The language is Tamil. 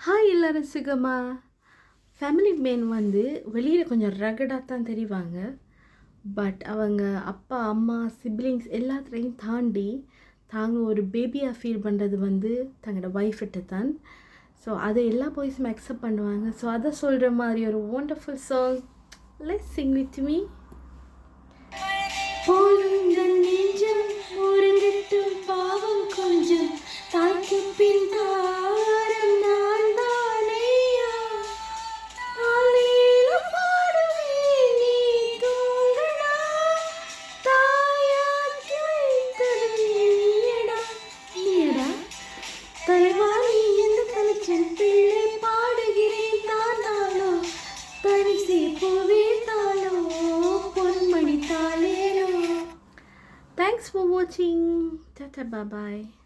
ஹாய் எல்லாரும் சுகமா. ஃபேமிலி மேன் வந்து வெளியில் கொஞ்சம் ரகடாக தான் தெரிவாங்க. பட் அவங்க அப்பா அம்மா சிப்ளிங்ஸ் எல்லாத்தையும் தாண்டி தாங்க ஒரு பேபியாக ஃபீல் பண்ணுறது வந்து தங்களோட ஒய்ஃப்கிட்ட தான். ஸோ அதை எல்லா பாய்ஸும் அக்செப்ட் பண்ணுவாங்க. ஸோ அதை சொல்கிற மாதிரி ஒரு wonderful song. Let's sing with me. போலுங்கள் நெஞ்சம் உறங்கட்டும் பாவம் கொஞ்சம் தாய்க்கு பின் தாரம் நான் தானையா ஆலையிலும் பாடுவேன் நீ தூங்கடா தாயாக்கி வைத்தது நீயடா நீயடா தலைவாணி எந்த கலைச்சல் பிள்ளை பாடுகிறேன் தான் தாளோ பரிசே போவே தாளோ பொன்மணி தாளேரோ. Thanks for watching. Tata bye bye.